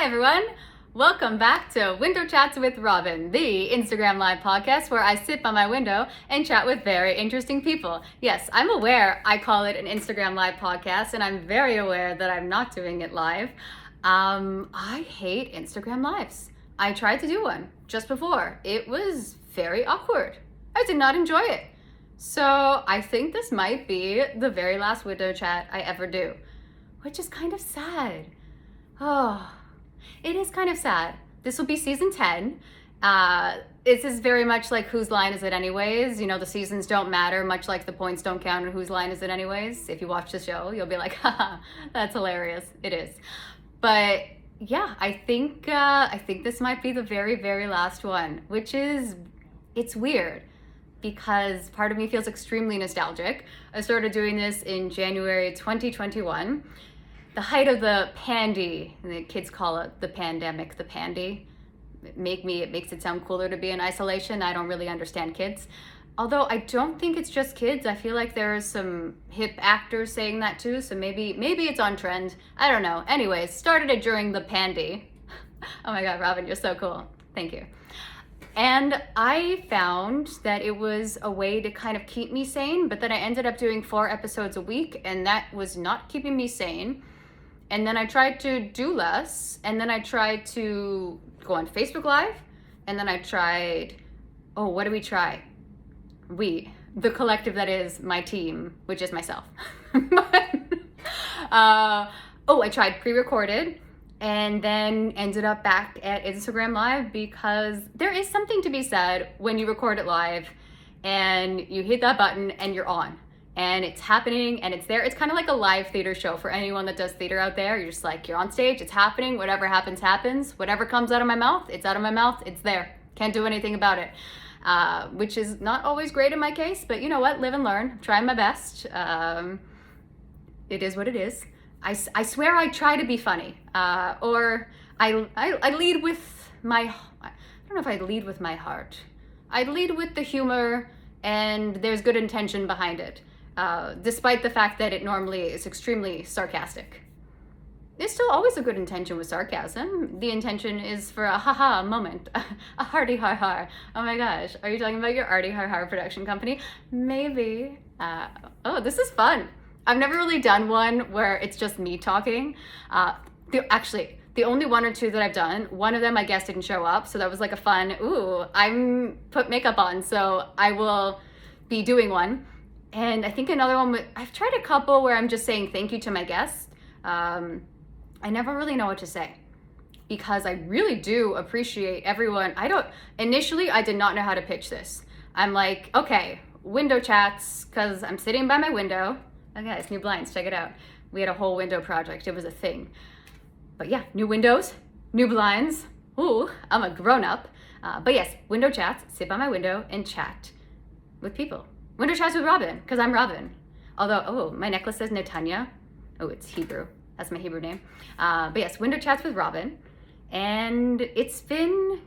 Hi everyone! Welcome back to Window Chats with Robyn, the Instagram Live podcast where I sit by my window and chat with very interesting people. Yes, I'm aware I call it an Instagram Live podcast, and I'm very aware that I'm not doing it live. I hate Instagram Lives. I tried to do one just before. It was very awkward. I did not enjoy it. So I think this might be the very last window chat I ever do, which is kind of sad. Oh, it is kind of sad. This will be season 10. This is very much like Whose Line Is It Anyways? You know, the seasons don't matter, much like the points don't count, and Whose Line Is It Anyways? If you watch the show, you'll be like, haha, that's hilarious. It is. But yeah, I think this might be the very, very last one, which is, it's weird because part of me feels extremely nostalgic. I started doing this in January 2021. The height of the pandy, and the kids call it the pandemic, the pandy. It makes it sound cooler to be in isolation. I don't really understand kids. Although I don't think it's just kids. I feel like there are some hip actors saying that too, so maybe it's on trend. I don't know. Anyways, started it during the pandy. Oh my God, Robyn, you're so cool. Thank you. And I found that it was a way to kind of keep me sane, but then I ended up doing 4 episodes a week, and that was not keeping me sane. And then I tried to do less, and then I tried to go on Facebook Live, and then I tried, what do we try? The collective that is my team, which is myself. I tried pre-recorded, and then ended up back at Instagram Live because there is something to be said when you record it live, and you hit that button, and you're on. And it's happening and it's there. It's kind of like a live theater show for anyone that does theater out there. You're just like, you're on stage, it's happening, whatever happens, happens. Whatever comes out of my mouth, it's out of my mouth, it's there. Can't do anything about it. Which is not always great in my case, but you know what? Live and learn. I'm trying my best. It is what it is. I swear I try to be funny. Or I lead with I don't know if I lead with my heart. I lead with the humor and there's good intention behind it. Despite the fact that it normally is extremely sarcastic. There's still always a good intention with sarcasm. The intention is for a haha moment, a hearty har har. Oh my gosh, are you talking about your arty har har production company? Maybe. This is fun. I've never really done one where it's just me talking. The only 1 or 2 that I've done, one of them I guess didn't show up, so that was like a fun, I'm put makeup on, so I will be doing one. And I think another one, I've tried a couple where I'm just saying thank you to my guests. I never really know what to say because I really do appreciate everyone. Initially, I did not know how to pitch this. I'm like, okay, window chats, because I'm sitting by my window. Oh guys, new blinds, check it out. We had a whole window project, it was a thing. But yeah, new windows, new blinds. Ooh, I'm a grown up. But yes, window chats, sit by my window and chat with people. Window chats with Robyn, because I'm Robyn. Although, my necklace says Netanya. Oh, it's Hebrew. That's my Hebrew name. But yes, window chats with Robyn. And it's been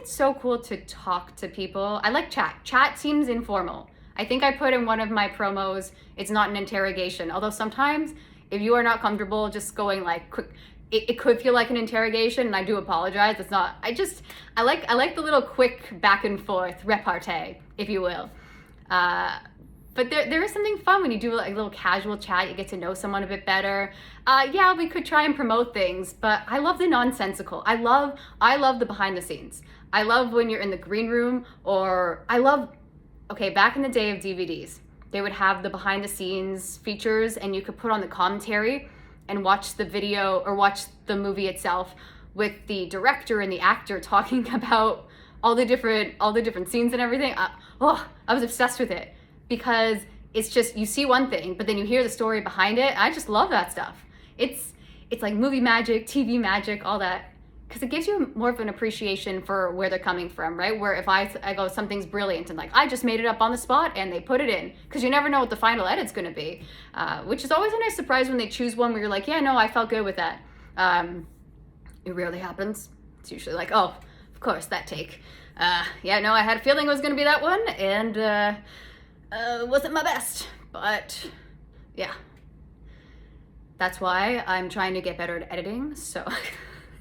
so cool to talk to people. I like chat. Chat seems informal. I think I put in one of my promos, it's not an interrogation. Although sometimes, if you are not comfortable just going like quick, it could feel like an interrogation, and I do apologize. It's not. I like the little quick back and forth repartee, if you will. But there is something fun when you do like a little casual chat. You get to know someone a bit better. We could try and promote things, but I love the nonsensical. I love the behind the scenes. I love when you're in the green room, or back in the day of DVDs, they would have the behind the scenes features, and you could put on the commentary and watch the video or watch the movie itself with the director and the actor talking about all the different scenes and everything. I was obsessed with it because it's just, you see one thing, but then you hear the story behind it. I just love that stuff. It's like movie magic, TV magic, all that. Because it gives you more of an appreciation for where they're coming from, right? Where if I go, something's brilliant, and like, I just made it up on the spot and they put it in. Because you never know what the final edit's gonna be. Which is always a nice surprise when they choose one where you're like, yeah, no, I felt good with that. It rarely happens. It's usually like, oh, of course, that take. I had a feeling it was gonna be that one, and it wasn't my best. But, yeah. That's why I'm trying to get better at editing, so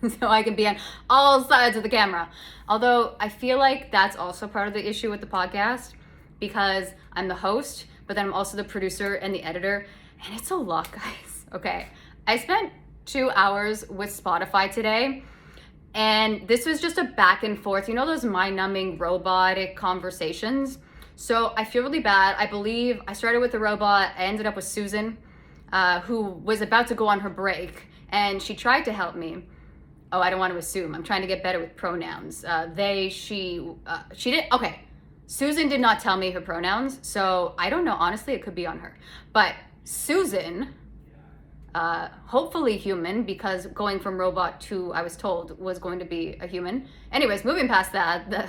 so I can be on all sides of the camera. Although I feel like that's also part of the issue with the podcast, because I'm the host, but then I'm also the producer and the editor, and it's a lot, guys. Okay, I spent 2 hours with Spotify today, and this was just a back and forth, you know, those mind-numbing robotic conversations. So I feel really bad. I believe I started with the robot. I ended up with Susan, who was about to go on her break, and she tried to help me. Oh, I don't want to assume. I'm trying to get better with pronouns. They, she did. Okay, Susan did not tell me her pronouns, so I don't know. Honestly, it could be on her. But Susan, hopefully human, because going from robot to, I was told, was going to be a human. Anyways, moving past that,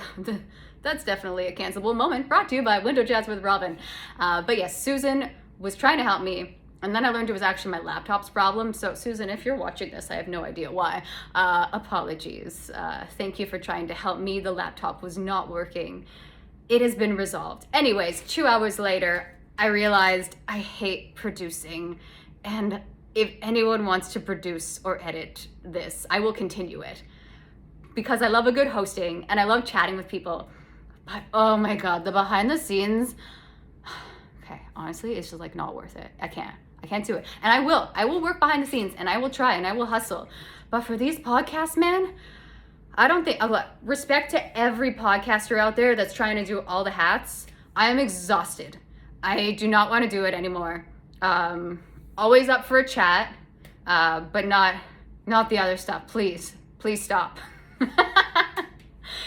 that's definitely a cancelable moment, brought to you by Window Chats with Robyn. But yes, Susan was trying to help me, and then I learned it was actually my laptop's problem. So Susan, if you're watching this, I have no idea why. Apologies. Thank you for trying to help me. The laptop was not working. It has been resolved. Anyways, 2 hours later, I realized I hate producing, and if anyone wants to produce or edit this, I will continue it, because I love a good hosting and I love chatting with people. But oh my God, the behind the scenes, okay, honestly, it's just like not worth it. I can't do it. And I will work behind the scenes, and I will try, and I will hustle. But for these podcasts, man, I don't think, respect to every podcaster out there that's trying to do all the hats. I am exhausted. I do not want to do it anymore. Always up for a chat, but not the other stuff. Please stop.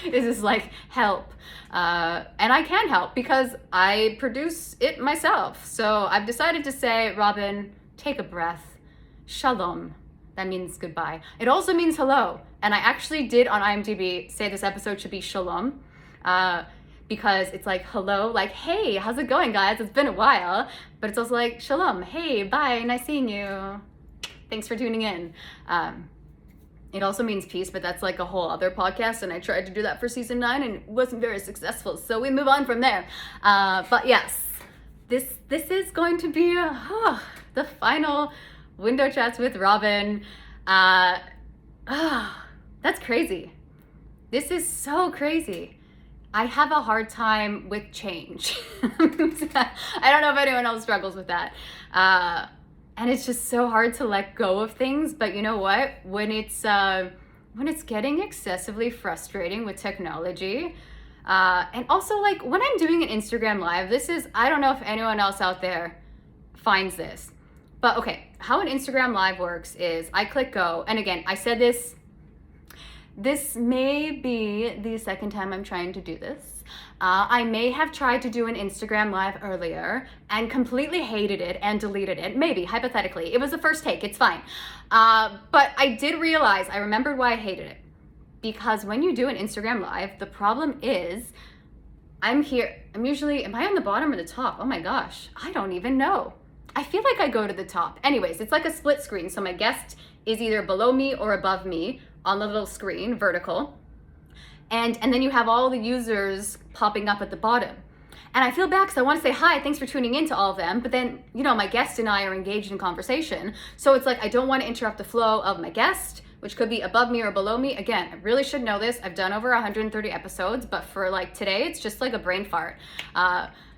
This is like help. And I can help because I produce it myself. So I've decided to say, Robyn, take a breath. Shalom. That means goodbye. It also means hello. And I actually did on IMDb say this episode should be Shalom, because it's like hello, like, hey, how's it going, guys? It's been a while. But it's also like Shalom. Hey, bye. Nice seeing you. Thanks for tuning in. It also means peace, but that's like a whole other podcast, and I tried to do that for season 9 and it wasn't very successful, so we move on from there. But yes, this is going to be the final Window Chats with Robyn. That's crazy. This is so crazy. I have a hard time with change. I don't know if anyone else struggles with that. And it's just so hard to let go of things. But you know what? When it's getting excessively frustrating with technology, and also like when I'm doing an Instagram live, I don't know if anyone else out there finds this. But okay, how an Instagram live works is I click go. And again, I said this may be the second time I'm trying to do this. I may have tried to do an Instagram live earlier and completely hated it and deleted it. Maybe, hypothetically. It was the first take, it's fine. But I did realize, I remembered why I hated it. Because when you do an Instagram live, the problem is, am I on the bottom or the top? Oh my gosh, I don't even know. I feel like I go to the top. Anyways, it's like a split screen. So my guest is either below me or above me on the little screen, vertical. And then you have all the users popping up at the bottom. And I feel bad because I want to say hi, thanks for tuning in to all of them. But then, you know, my guest and I are engaged in conversation. So it's like, I don't want to interrupt the flow of my guest, which could be above me or below me. Again, I really should know this. I've done over 130 episodes, but for like today, it's just like a brain fart.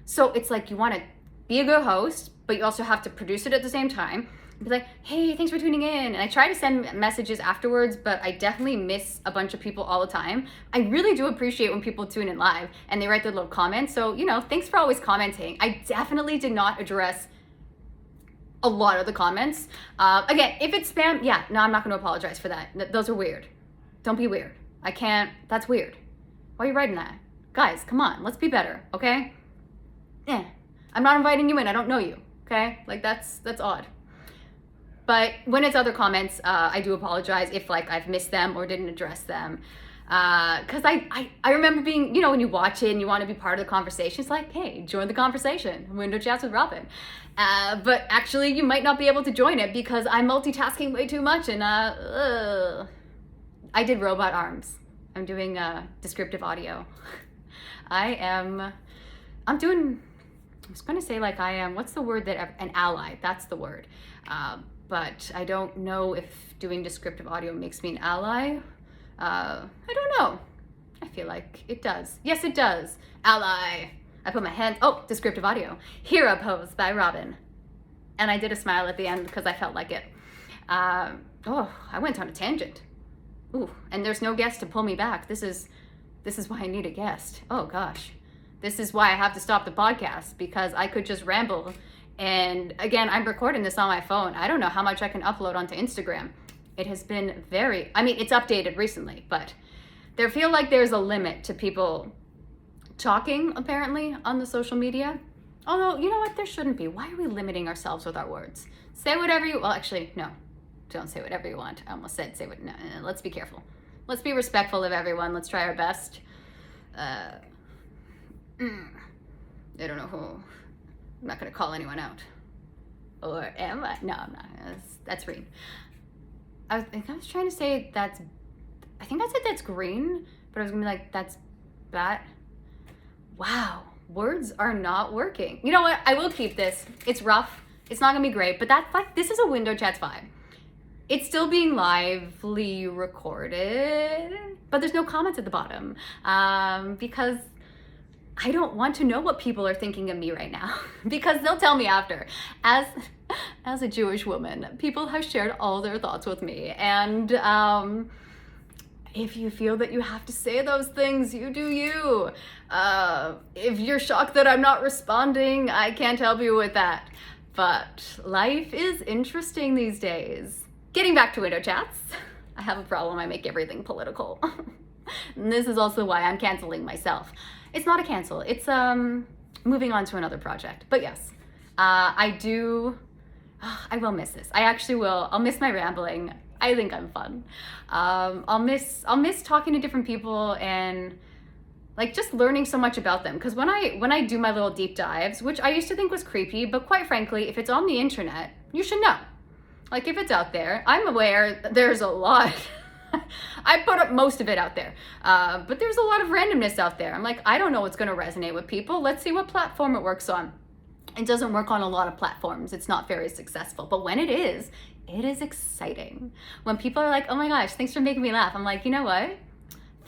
So it's like, you want to be a good host, but you also have to produce it at the same time. Be like, hey, thanks for tuning in. And I try to send messages afterwards, but I definitely miss a bunch of people all the time. I really do appreciate when people tune in live and they write their little comments. So, you know, thanks for always commenting. I definitely did not address a lot of the comments. Again, if it's spam, yeah, no, I'm not going to apologize for that. Those are weird. Don't be weird. I can't, that's weird. Why are you writing that? Guys, come on, let's be better, okay? I'm not inviting you in, I don't know you, okay? Like that's odd. But when it's other comments, I do apologize if like I've missed them or didn't address them. Cause I remember being, you know, when you watch it and you want to be part of the conversation, it's like, hey, join the conversation, Window Chats with Robyn. But actually you might not be able to join it because I'm multitasking way too much and I did robot arms. I'm doing descriptive audio. I'm just gonna say like I am, what's the word an ally, that's the word. but I don't know if doing descriptive audio makes me an ally. I don't know. I feel like it does. Yes, it does. Ally. I put my hands, oh, descriptive audio. Hero pose by Robyn. And I did a smile at the end because I felt like it. I went on a tangent. Ooh, and there's no guest to pull me back. This is why I need a guest. Oh gosh. This is why I have to stop the podcast, because I could just ramble. And again, I'm recording this on my phone. I don't know how much I can upload onto Instagram. It has been it's updated recently, but there feel like there's a limit to people talking, apparently, on the social media. Although, you know what? There shouldn't be. Why are we limiting ourselves with our words? Say whatever you, well, actually, no. Don't say whatever you want. I almost said no, let's be careful. Let's be respectful of everyone. Let's try our best. I don't know who. I'm not going to call anyone out. Or am I? No, I'm not. That's green. I think I was trying to say I think I said that's green, but I was going to be like, that's bad. Wow. Words are not working. You know what? I will keep this. It's rough. It's not going to be great, but this is a Window Chats vibe. It's still being lively recorded, but there's no comments at the bottom because I don't want to know what people are thinking of me right now because they'll tell me after. As a Jewish woman, people have shared all their thoughts with me, and if you feel that you have to say those things, you do you. If you're shocked that I'm not responding, I can't help you with that. But life is interesting these days. Getting back to Window Chats, I have a problem. I make everything political. And this is also why I'm canceling myself. It's not a cancel. It's moving on to another project. But yes, I will miss this. I actually will. I'll miss my rambling. I think I'm fun. I'll miss talking to different people and like just learning so much about them. Because when I do my little deep dives, which I used to think was creepy, but quite frankly, if it's on the internet, you should know. Like if it's out there, I'm aware there's a lot. I put up most of it out there, but there's a lot of randomness out there. I'm like, I don't know what's going to resonate with people. Let's see what platform it works on. It doesn't work on a lot of platforms. It's not very successful, but when it is exciting. When people are like, oh my gosh, thanks for making me laugh. I'm like, you know what?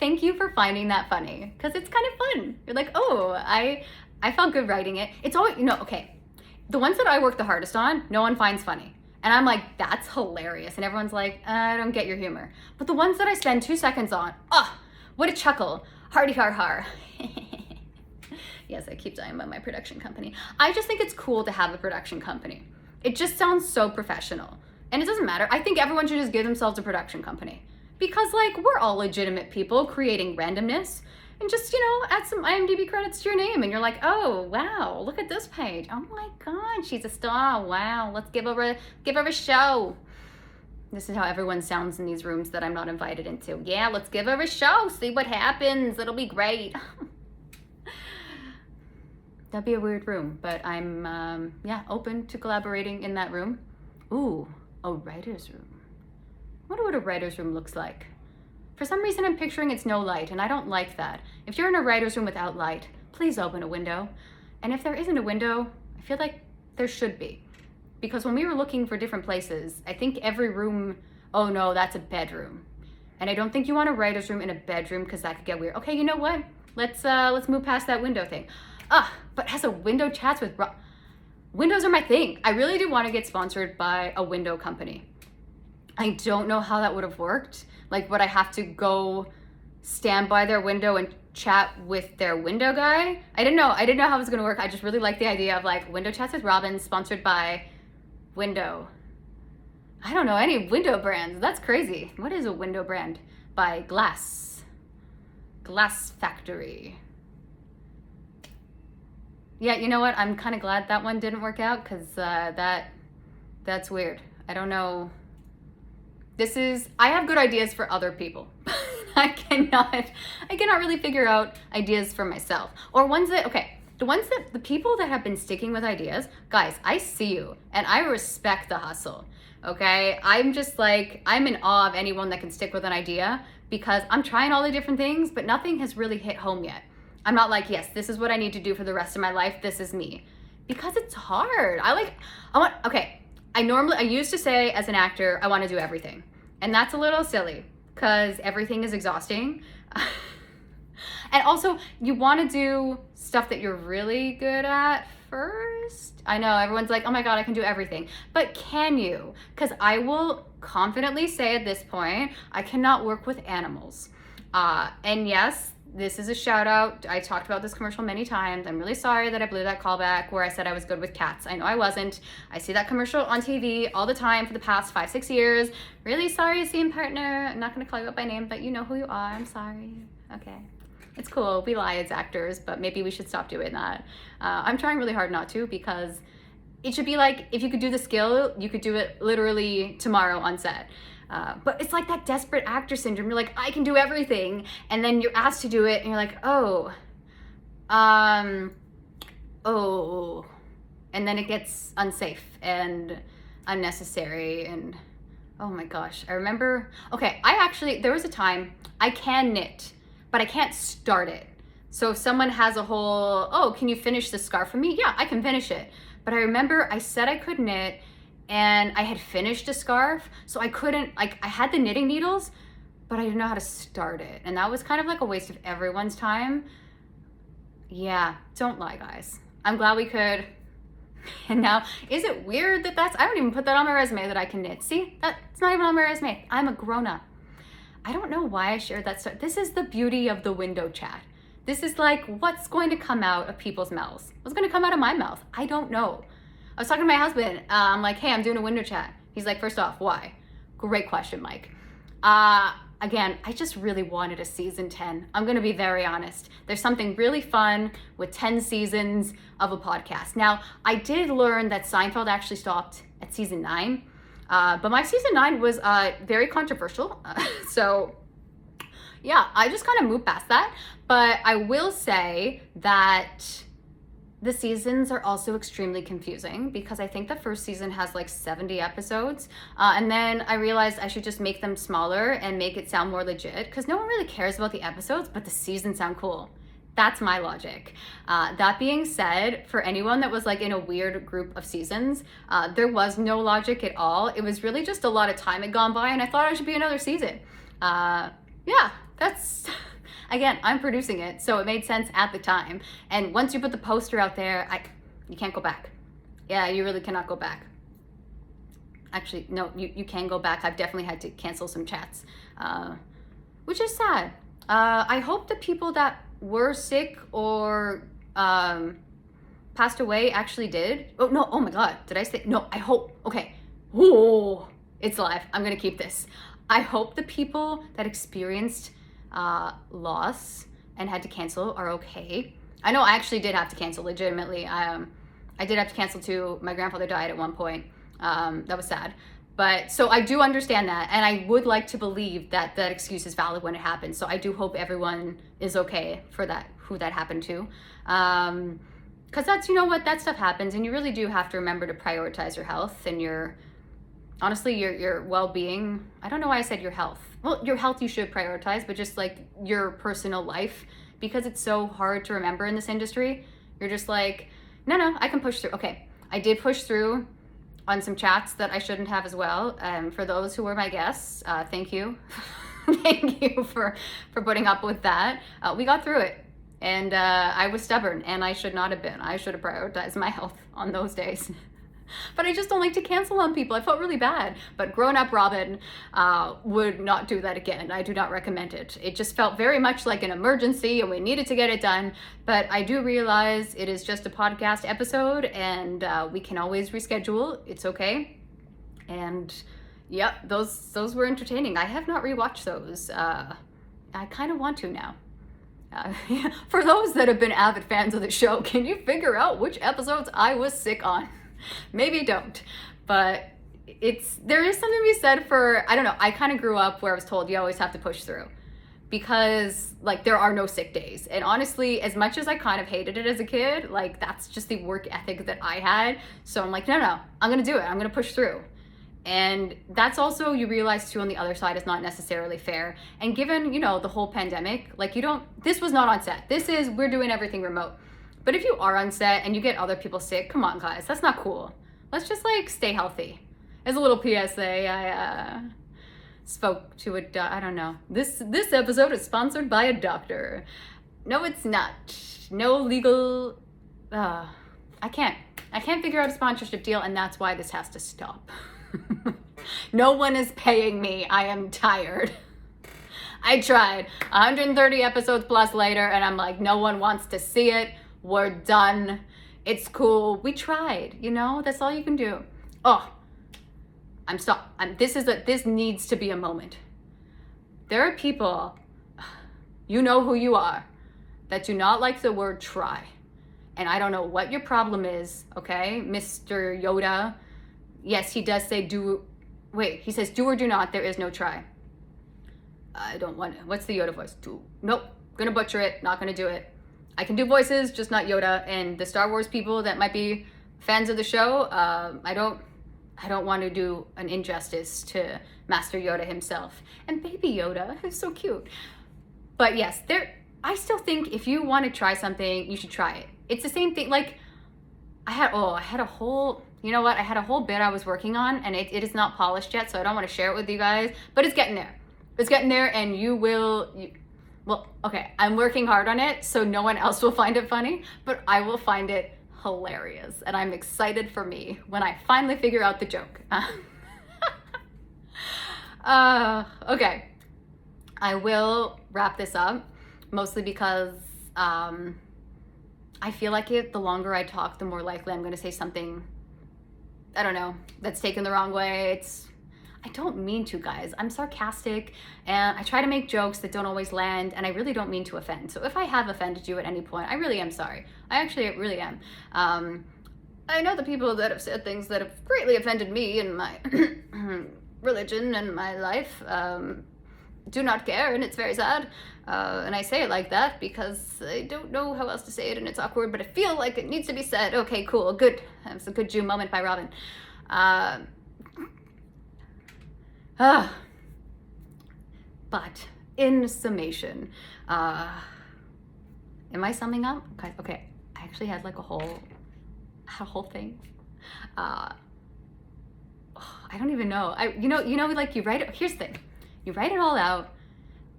Thank you for finding that funny, because it's kind of fun. You're like, oh, I felt good writing it. It's always, okay, the ones that I work the hardest on, no one finds funny. And I'm like, that's hilarious. And everyone's like, I don't get your humor. But the ones that I spend 2 seconds on, what a chuckle. Hardy har har. Yes, I keep dying about my production company. I just think it's cool to have a production company. It just sounds so professional. And it doesn't matter. I think everyone should just give themselves a production company. Because like, we're all legitimate people creating randomness. And just, add some IMDb credits to your name. And you're like, oh, wow, look at this page. Oh my God, she's a star. Wow, let's give her a show. This is how everyone sounds in these rooms that I'm not invited into. Yeah, let's give her a show. See what happens. It'll be great. That'd be a weird room, but I'm, open to collaborating in that room. Ooh, a writer's room. I wonder what a writer's room looks like. For some reason, I'm picturing it's no light, and I don't like that. If you're in a writer's room without light, please open a window. And if there isn't a window, I feel like there should be. Because when we were looking for different places, I think every room, oh no, that's a bedroom. And I don't think you want a writer's room in a bedroom because that could get weird. Okay, you know what? Let's move past that window thing. But as a Window Chats with windows are my thing. I really do want to get sponsored by a window company. I don't know how that would have worked. Like, would I have to go stand by their window and chat with their window guy? I didn't know how it was going to work. I just really like the idea of like Window Chats with Robyn sponsored by Window. I don't know any window brands. That's crazy. What is a window brand? By Glass Factory. Yeah, you know what? I'm kind of glad that one didn't work out because that's weird. I don't know. I have good ideas for other people. I cannot really figure out ideas for myself. Or the people that have been sticking with ideas, guys, I see you and I respect the hustle, okay? I'm just like, I'm in awe of anyone that can stick with an idea because I'm trying all the different things, but nothing has really hit home yet. I'm not like, yes, this is what I need to do for the rest of my life. This is me. Because it's hard. I I used to say as an actor, I want to do everything. And that's a little silly because everything is exhausting. And also, you want to do stuff that you're really good at first. I know everyone's like, oh my God, I can do everything. But can you? Because I will confidently say at this point, I cannot work with animals. And yes, this is a shout out. I talked about this commercial many times. I'm really sorry that I blew that callback where I said I was good with cats. I know I wasn't. I see that commercial on TV all the time for the past 5-6 years. Really sorry, scene partner. I'm not going to call you up by name, but you know who you are. I'm sorry. Okay. It's cool. We lie as actors, but maybe we should stop doing that. I'm trying really hard not to, because it should be like, if you could do the skill, you could do it literally tomorrow on set. But it's like that desperate actor syndrome. You're like, I can do everything. And then you're asked to do it and you're like, oh. And then it gets unsafe and unnecessary and oh my gosh. I remember, okay, there was a time I can knit, but I can't start it. So if someone has a whole, oh, can you finish the scarf for me? Yeah, I can finish it. But I remember I said I could knit and I had finished a scarf, so I couldn't, like, I had the knitting needles, but I didn't know how to start it. And that was kind of like a waste of everyone's time. Yeah, don't lie, guys. I'm glad we could. And now, is it weird that I don't even put that on my resume that I can knit. See, that's not even on my resume. I'm a grown-up. I don't know why I shared that story. This is the beauty of the window chat. This is like, what's going to come out of people's mouths? What's going to come out of my mouth? I don't know. I was talking to my husband. I'm like, hey, I'm doing a window chat. He's like, first off, why? Great question, Mike. Again, I just really wanted a season 10. I'm going to be very honest. There's something really fun with 10 seasons of a podcast. Now, I did learn that Seinfeld actually stopped at season 9. But my season 9 was very controversial. So yeah, I just kind of moved past that. But I will say that the seasons are also extremely confusing because I think the first season has like 70 episodes. And then I realized I should just make them smaller and make it sound more legit because no one really cares about the episodes, but the seasons sound cool. That's my logic. That being said, for anyone that was like in a weird group of seasons, there was no logic at all. It was really just a lot of time had gone by and I thought it should be another season. Yeah, that's, again, I'm producing it, so it made sense at the time. And once you put the poster out there, you can't go back. Yeah, you really cannot go back. Actually, no, you can go back. I've definitely had to cancel some chats, which is sad. I hope the people that were sick or passed away actually did. Oh no, oh my God, did I say, no, I hope, okay. Ooh, it's live, I'm gonna keep this. I hope the people that experienced loss and had to cancel are okay. I know I actually did have to cancel, legitimately. I did have to cancel too. My grandfather died at one point. That was sad. But so I do understand that, and I would like to believe that that excuse is valid when it happens. So I do hope everyone is okay for that, who that happened to. Because that's, you know what, that stuff happens, and you really do have to remember to prioritize your health and honestly, your well-being. I don't know why I said your health. Well, your health you should prioritize, but just like your personal life, because it's so hard to remember in this industry. You're just like, no, I can push through. Okay, I did push through on some chats that I shouldn't have as well. For those who were my guests, thank you. Thank you for putting up with that. We got through it, and I was stubborn, and I should not have been. I should have prioritized my health on those days. But I just don't like to cancel on people. I felt really bad. But grown-up Robyn would not do that again. I do not recommend it. It just felt very much like an emergency and we needed to get it done. But I do realize it is just a podcast episode and we can always reschedule. It's okay. And yep, those were entertaining. I have not rewatched those. I kind of want to now. For those that have been avid fans of the show, can you figure out which episodes I was sick on? Maybe don't, but there is something to be said for, I don't know, I kind of grew up where I was told you always have to push through because like there are no sick days. And honestly, as much as I kind of hated it as a kid, like that's just the work ethic that I had. So I'm like, no, I'm going to do it. I'm going to push through. And that's also, you realize too, on the other side is not necessarily fair. And given, you know, the whole pandemic, like this was not on set. We're doing everything remote. But if you are on set and you get other people sick, come on guys, that's not cool. Let's just like stay healthy. As a little PSA, I spoke to I don't know. This episode is sponsored by a doctor. No, it's not. No legal. I can't figure out a sponsorship deal, and that's why this has to stop. No one is paying me. I am tired. I tried 130 episodes plus later, and I'm like, no one wants to see it. We're done. It's cool. We tried, you know? That's all you can do. Oh, this needs to be a moment. There are people, you know who you are, that do not like the word try. And I don't know what your problem is, okay? Mr. Yoda. Yes, he does say he says do or do not, there is no try. I don't want to. What's the Yoda voice? Nope, gonna butcher it, not gonna do it. I can do voices, just not Yoda. And the Star Wars people that might be fans of the show, I don't want to do an injustice to Master Yoda himself. And baby Yoda is so cute. But yes, I still think if you want to try something, you should try it. It's the same thing, like, I had a whole bit I was working on, and it is not polished yet, so I don't want to share it with you guys, but it's getting there. It's getting there, and okay, I'm working hard on it, so no one else will find it funny, but I will find it hilarious, and I'm excited for me when I finally figure out the joke. Okay, I will wrap this up, mostly because I feel like the longer I talk, the more likely I'm going to say something, I don't know, that's taken the wrong way. I don't mean to, guys. I'm sarcastic, and I try to make jokes that don't always land, and I really don't mean to offend. So if I have offended you at any point, I really am sorry. I actually really am. I know the people that have said things that have greatly offended me in my religion and my life do not care, and it's very sad. And I say it like that because I don't know how else to say it, and it's awkward, but I feel like it needs to be said. Okay, cool, good. That's a good Jew moment by Robyn. But in summation, am I summing up? Okay, I actually had like a whole thing. I don't even know. Like you write it. Here's the thing. You write it all out.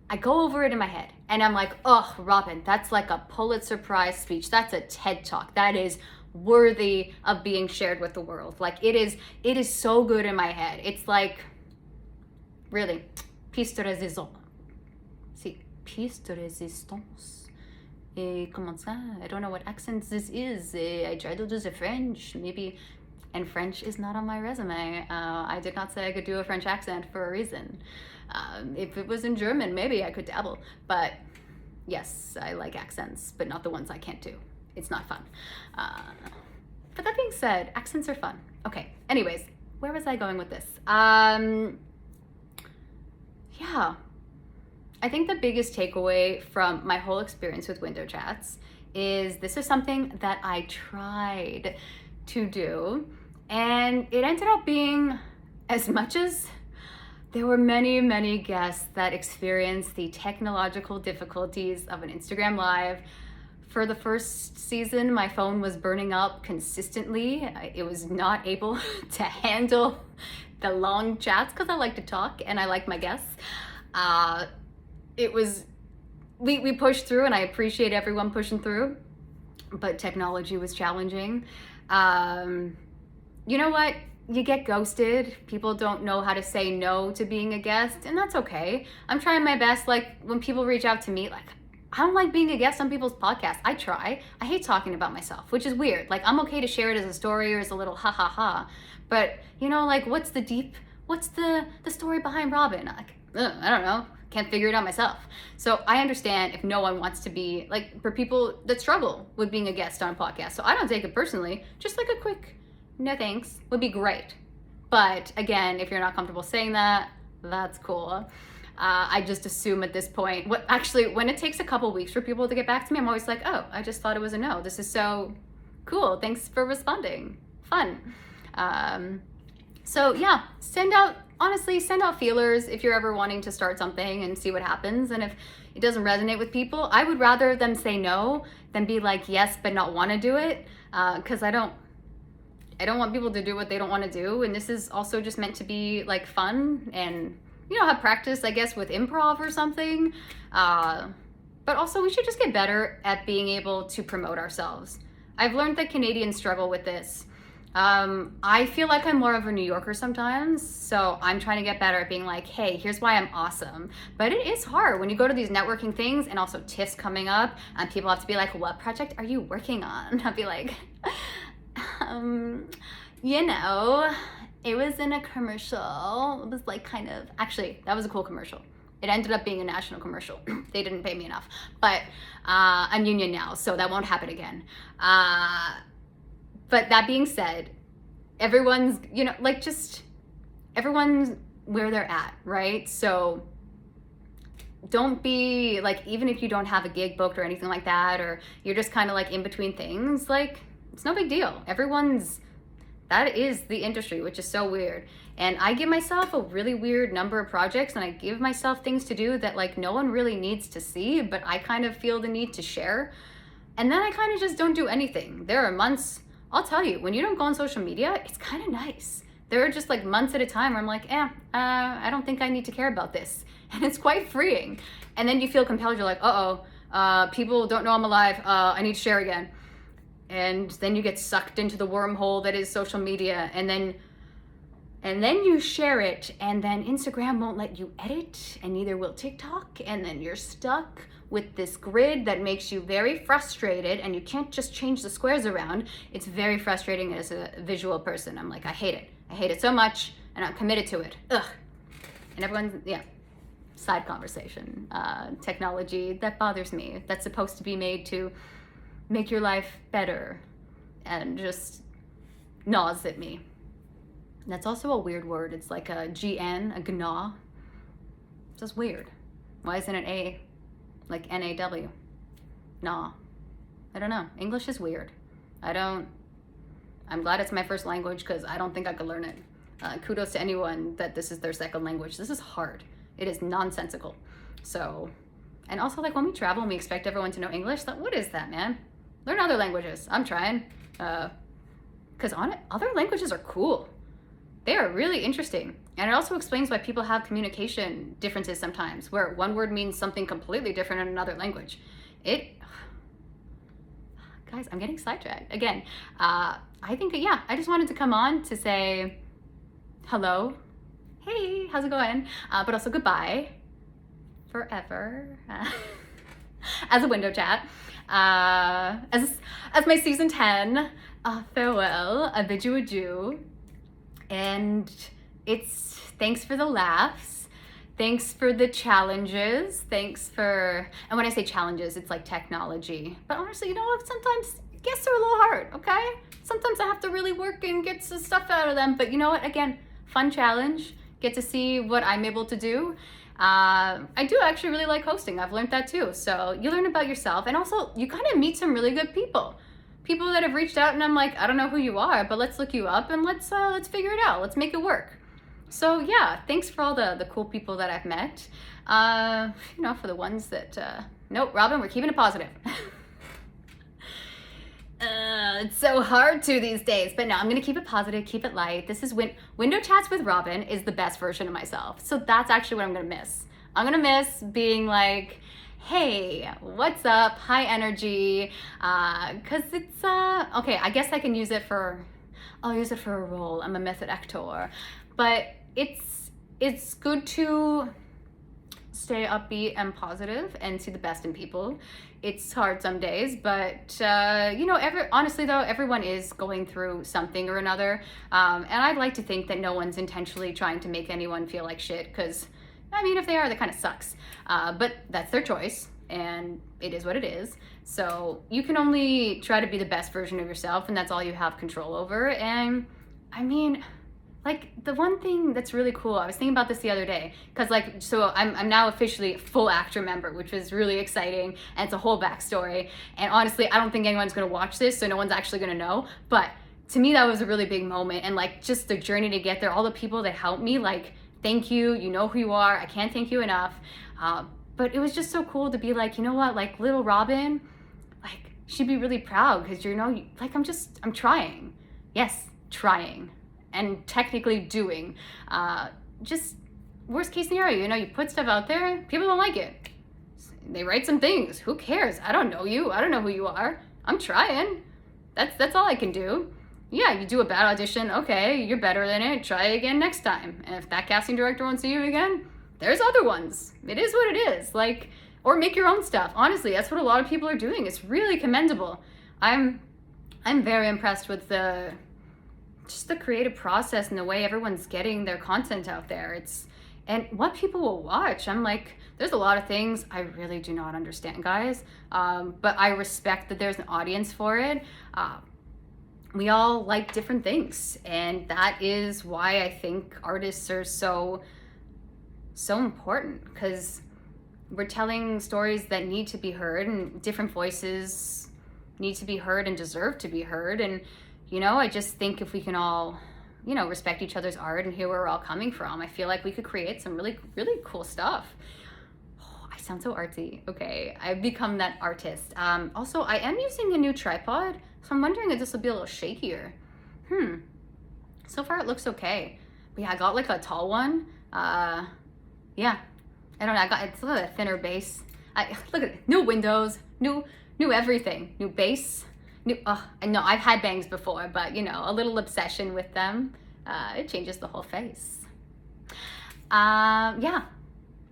I go over it in my head, and I'm like, oh, Robyn, that's like a Pulitzer Prize speech. That's a TED Talk. That is worthy of being shared with the world. Like it is so good in my head. It's like, really, pièce de résistance. See, pièce de résistance. Comment ça? I don't know what accent this is. I tried to do the French, maybe. And French is not on my resume. I did not say I could do a French accent for a reason. If it was in German, maybe I could dabble. But yes, I like accents, but not the ones I can't do. It's not fun. But that being said, accents are fun. Okay, anyways, where was I going with this? Yeah. I think the biggest takeaway from my whole experience with window chats is this is something that I tried to do, and it ended up being, as much as there were many, many guests that experienced the technological difficulties of an Instagram Live. For the first season, my phone was burning up consistently. It was not able to handle the long chats because I like to talk and I like my guests. We pushed through, and I appreciate everyone pushing through, but technology was challenging. You know what? You get ghosted. People don't know how to say no to being a guest, and that's okay. I'm trying my best. Like when people reach out to me, like, I don't like being a guest on people's podcasts. I try. I hate talking about myself, which is weird. Like, I'm okay to share it as a story or as a little ha ha ha, but you know, like, what's the story behind Robyn? Like, I don't know. Can't figure it out myself. So I understand if no one wants to be, like, for people that struggle with being a guest on a podcast. So I don't take it personally. Just like a quick no thanks would be great. But again, if you're not comfortable saying that, that's cool. I just assume at this point, when it takes a couple weeks for people to get back to me, I'm always like, oh, I just thought it was a no. This is so cool. Thanks for responding. Fun. So yeah, send out feelers if you're ever wanting to start something and see what happens. And if it doesn't resonate with people, I would rather them say no than be like yes but not want to do it, because I don't want people to do what they don't want to do. And this is also just meant to be like fun and, you know, have practice, I guess, with improv or something. But also we should just get better at being able to promote ourselves. I've learned that Canadians struggle with this. I feel like I'm more of a New Yorker sometimes, so I'm trying to get better at being like, hey, here's why I'm awesome. But it is hard when you go to these networking things and also TIFF's coming up and people have to be like, what project are you working on? I'll be like, you know, it was in a commercial. It was like kind of, actually, that was a cool commercial. It ended up being a national commercial. They didn't pay me enough, but I'm union now, so that won't happen again. But that being said, everyone's, you know, like just everyone's where they're at, right? So don't be like, even if you don't have a gig booked or anything like that, or you're just kind of like in between things, like it's no big deal. That is the industry, which is so weird. And I give myself a really weird number of projects and I give myself things to do that like no one really needs to see, but I kind of feel the need to share. And then I kind of just don't do anything. There are months, I'll tell you, when you don't go on social media, it's kind of nice. There are just like months at a time where I'm like, I don't think I need to care about this. And it's quite freeing. And then you feel compelled, you're like, people don't know I'm alive. I need to share again. And then you get sucked into the wormhole that is social media. And then you share it, and then Instagram won't let you edit, and neither will TikTok. And then you're stuck with this grid that makes you very frustrated, and you can't just change the squares around. It's very frustrating as a visual person. I'm like, I hate it. I hate it so much, and I'm committed to it. Ugh. And everyone's, side conversation. Technology, that bothers me. That's supposed to be made to make your life better, and just gnaws at me. That's also a weird word. It's like a GN, a gnaw. It's just weird. Why isn't it A, like NAW? Gnaw. I don't know. English is weird. I'm glad it's my first language because I don't think I could learn it. Kudos to anyone that this is their second language. This is hard. It is nonsensical. So, and also like when we travel and we expect everyone to know English, what is that, man? Learn other languages. I'm trying. Because other languages are cool. They are really interesting. And it also explains why people have communication differences sometimes, where one word means something completely different in another language. Guys, I'm getting sidetracked. Again, I think, I just wanted to come on to say hello. Hey, how's it going? But also goodbye forever. As a window chat. As my season 10, farewell, I bid you adieu. And it's thanks for the laughs, thanks for the challenges, and when I say challenges, it's like technology. But honestly, you know what? Sometimes guests are a little hard, okay? Sometimes I have to really work and get some stuff out of them. But you know what? Again, fun challenge. Get to see what I'm able to do. I do actually really like hosting. I've learned that too. So you learn about yourself, and also you kind of meet some really good people. People that have reached out and I'm like, I don't know who you are, but let's look you up and let's figure it out. Let's make it work. So yeah, thanks for all the cool people that I've met. For the ones that, nope, Robyn, we're keeping it positive. It's so hard to these days, but no, I'm gonna keep it positive, keep it light. This is Window Chats with Robyn is the best version of myself. So that's actually what I'm gonna miss. I'm gonna miss being like, hey, what's up? High energy. Cause it's, okay, I guess I can use it I'll use it for a role. I'm a method actor. But it's good to stay upbeat and positive and see the best in people. It's hard some days, but honestly though, everyone is going through something or another. And I'd like to think that no one's intentionally trying to make anyone feel like shit, because if they are, that kind of sucks. But that's their choice, and it is what it is. So you can only try to be the best version of yourself, and that's all you have control over. And the one thing that's really cool, I was thinking about this the other day, because I'm now officially a full actor member, which was really exciting, and it's a whole backstory. And honestly, I don't think anyone's gonna watch this, so no one's actually gonna know. But to me, that was a really big moment, and just the journey to get there, all the people that helped me, thank you, you know who you are, I can't thank you enough. But it was just so cool to be like, you know what, little Robyn, she'd be really proud, because I'm trying. Yes, trying and technically doing. Just worst case scenario, you know, you put stuff out there, people don't like it. They write some things. Who cares? I don't know you. I don't know who you are. I'm trying. That's all I can do. Yeah, you do a bad audition. Okay, you're better than it. Try again next time. And if that casting director won't see you again, there's other ones. It is what it is. Like, or make your own stuff. Honestly, that's what a lot of people are doing. It's really commendable. I'm very impressed with just the creative process and the way everyone's getting their content out there. And what people will watch. I'm like, there's a lot of things I really do not understand, guys. But I respect that there's an audience for it. We all like different things. And that is why I think artists are so important, because we're telling stories that need to be heard, and different voices need to be heard and deserve to be heard. And, you know, I just think if we can all, you know, respect each other's art and hear where we're all coming from, I feel like we could create some really, really cool stuff. Oh, I sound so artsy. Okay, I've become that artist. Also, I am using a new tripod, so I'm wondering if this will be a little shakier. So far it looks okay. But yeah, I got like a tall one. Yeah, I don't know, it's a little thinner base. Look at it, new windows, new everything, new base. I know I've had bangs before, but you know, a little obsession with them, it changes the whole face. Yeah,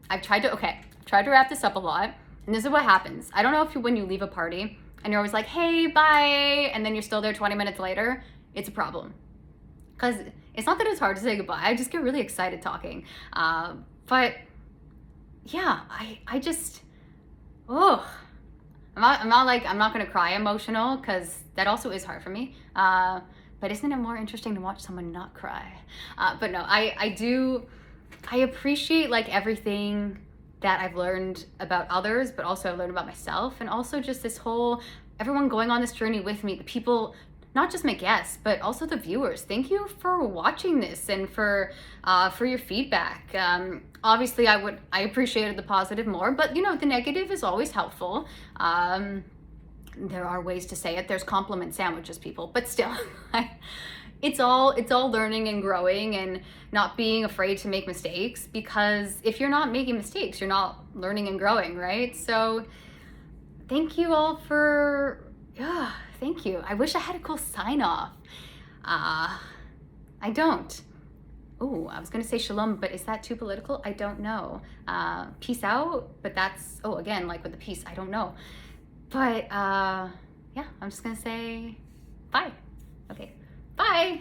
I've tried to wrap this up a lot, and this is what happens. I don't know if when you leave a party and you're always like, hey, bye, and then you're still there 20 minutes later, it's a problem. Because it's not that it's hard to say goodbye, I just get really excited talking. But yeah, I just, I'm not gonna cry emotional, because that also is hard for me. But isn't it more interesting to watch someone not cry? But no, I appreciate like everything that I've learned about others, but also I've learned about myself, and also just this whole, everyone going on this journey with me, the people, not just my guests, but also the viewers. Thank you for watching this and for your feedback. Obviously, I appreciated the positive more, but you know, the negative is always helpful. There are ways to say it. There's compliment sandwiches, people, but still, it's all learning and growing, and not being afraid to make mistakes, because if you're not making mistakes, you're not learning and growing, right? So thank you all for, thank you. I wish I had a cool sign off. I don't. Oh, I was gonna say shalom, but is that too political? I don't know. Peace out, but that's, again, like with the peace, I don't know. But yeah, I'm just gonna say bye. Okay, bye.